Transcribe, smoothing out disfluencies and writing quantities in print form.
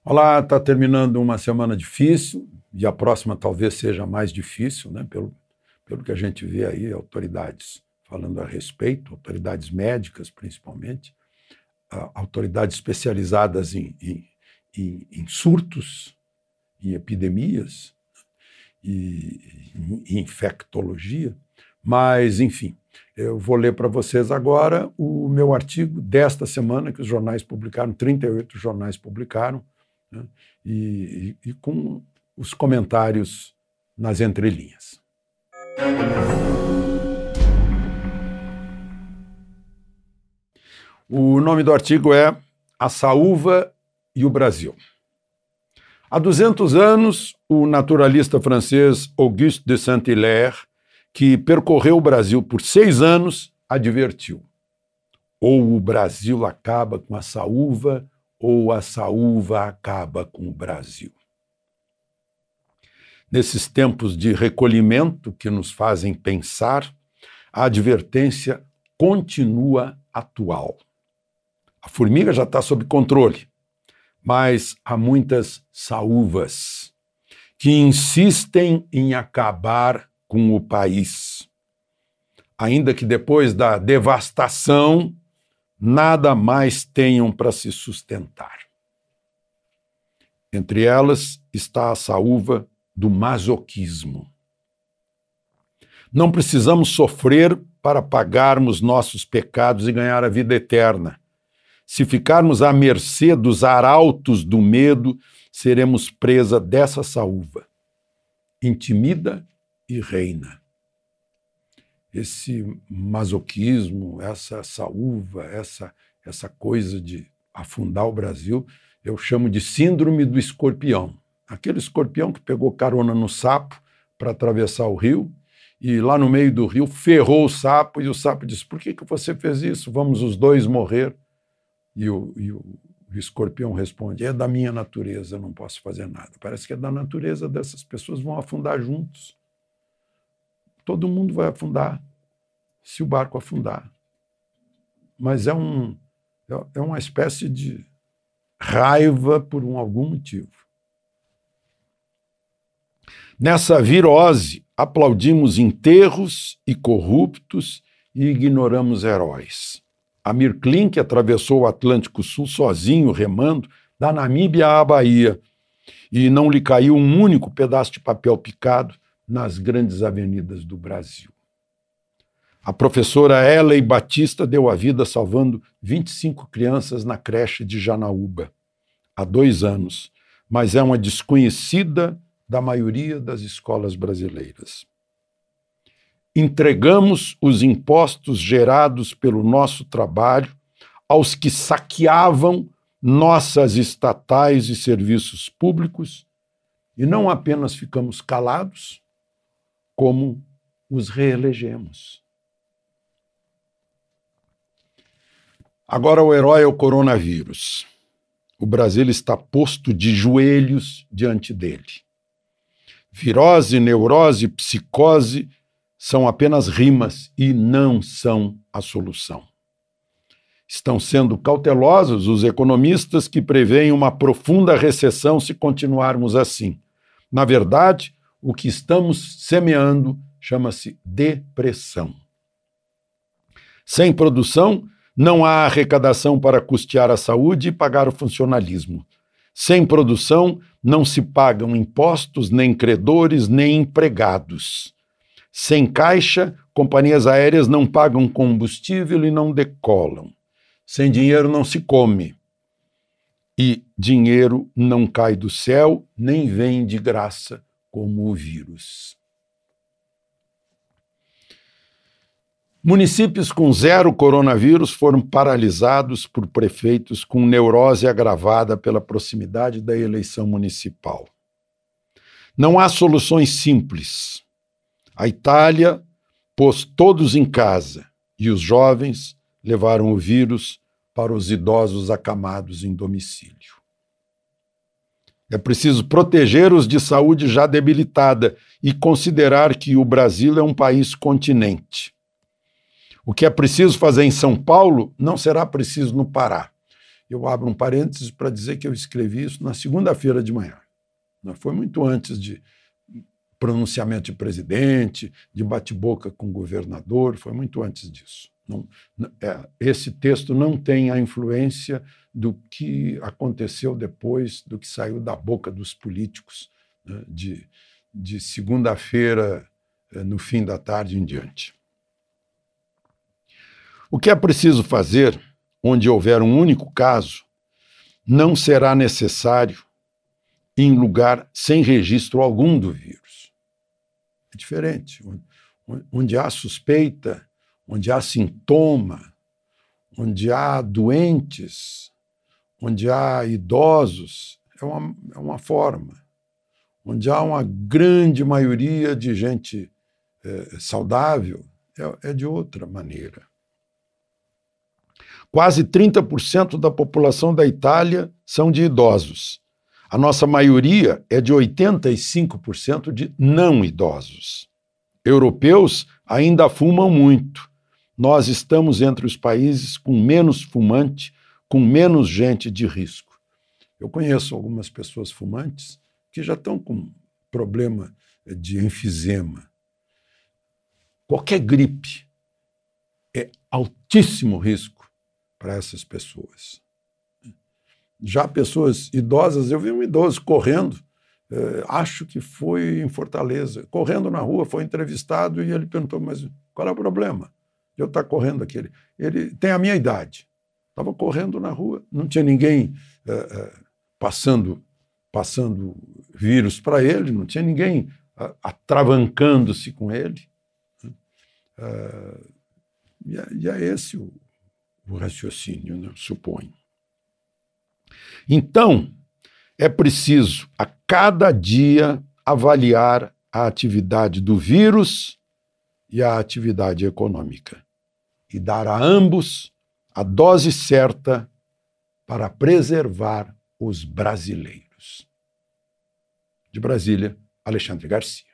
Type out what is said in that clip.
Olá, está terminando uma semana difícil, e a próxima talvez seja mais difícil, né? Pelo que a gente vê aí, autoridades falando a respeito, autoridades médicas principalmente, autoridades especializadas em surtos, em epidemias e em infectologia. Mas, enfim, eu vou ler para vocês agora o meu artigo desta semana, que os jornais publicaram, 38 jornais publicaram, né? e com os comentários nas entrelinhas. O nome do artigo é A Saúva e o Brasil. Há 200 anos, o naturalista francês Auguste de Saint-Hilaire, que percorreu o Brasil por 6 anos, advertiu: ou o Brasil acaba com a saúva, ou a saúva acaba com o Brasil. Nesses tempos de recolhimento que nos fazem pensar, a advertência continua atual. A formiga já está sob controle, mas há muitas saúvas que insistem em acabar com o país. Ainda que depois da devastação, nada mais tenham para se sustentar. Entre elas está a saúva do masoquismo. Não precisamos sofrer para pagarmos nossos pecados e ganhar a vida eterna. Se ficarmos à mercê dos arautos do medo, seremos presa dessa saúva. Intimida e reina. Esse masoquismo, essa saúva, essa coisa de afundar o Brasil, eu chamo de síndrome do escorpião. Aquele escorpião que pegou carona no sapo para atravessar o rio e lá no meio do rio ferrou o sapo e o sapo disse: por que você fez isso? Vamos os dois morrer. E o escorpião responde: é da minha natureza, eu não posso fazer nada. Parece que é da natureza dessas pessoas, vão afundar juntos. Todo mundo vai afundar se o barco afundar. Mas é uma espécie de raiva por algum motivo. Nessa virose, aplaudimos enterros e corruptos e ignoramos heróis. Amir Klink atravessou o Atlântico Sul sozinho, remando, da Namíbia à Bahia, e não lhe caiu um único pedaço de papel picado nas grandes avenidas do Brasil. A professora Eley Batista deu a vida salvando 25 crianças na creche de Janaúba, há 2 anos, mas é uma desconhecida da maioria das escolas brasileiras. Entregamos os impostos gerados pelo nosso trabalho aos que saqueavam nossas estatais e serviços públicos e não apenas ficamos calados, como os reelegemos. Agora o herói é o coronavírus. O Brasil está posto de joelhos diante dele. Virose, neurose, psicose são apenas rimas e não são a solução. Estão sendo cautelosos os economistas que preveem uma profunda recessão se continuarmos assim. Na verdade, o que estamos semeando chama-se depressão. Sem produção, não há arrecadação para custear a saúde e pagar o funcionalismo. Sem produção, não se pagam impostos, nem credores, nem empregados. Sem caixa, companhias aéreas não pagam combustível e não decolam. Sem dinheiro não se come. E dinheiro não cai do céu, nem vem de graça como o vírus. Municípios com 0 coronavírus foram paralisados por prefeitos com neurose agravada pela proximidade da eleição municipal. Não há soluções simples. A Itália pôs todos em casa e os jovens levaram o vírus para os idosos acamados em domicílio. É preciso proteger os de saúde já debilitada e considerar que o Brasil é um país continente. O que é preciso fazer em São Paulo não será preciso no Pará. eu abro um parênteses para dizer que eu escrevi isso na segunda-feira de manhã. Não foi muito antes de pronunciamento de presidente, de bate-boca com o governador, foi muito antes disso. Esse texto não tem a influência do que aconteceu depois, do que saiu da boca dos políticos, né, de segunda-feira, no fim da tarde em diante. O que é preciso fazer, onde houver um único caso, não será necessário em lugar sem registro algum do vírus. É diferente. Onde há suspeita, onde há sintoma, onde há doentes, onde há idosos, é uma forma. Onde há uma grande maioria de gente saudável, é de outra maneira. Quase 30% da população da Itália são de idosos. A nossa maioria é de 85% de não idosos. Europeus ainda fumam muito. Nós estamos entre os países com menos fumante, com menos gente de risco. Eu conheço algumas pessoas fumantes que já estão com problema de enfisema. Qualquer gripe é altíssimo risco para essas pessoas. Já pessoas idosas, eu vi um idoso correndo, acho que foi em Fortaleza, correndo na rua, foi entrevistado e ele perguntou, mas qual é o problema de eu estar correndo aqui? Ele tem a minha idade, estava correndo na rua, não tinha ninguém passando vírus para ele, não tinha ninguém atravancando-se com ele. E é esse o raciocínio, né, suponho. Então, é preciso, a cada dia, avaliar a atividade do vírus e a atividade econômica e dar a ambos a dose certa para preservar os brasileiros. De Brasília, Alexandre Garcia.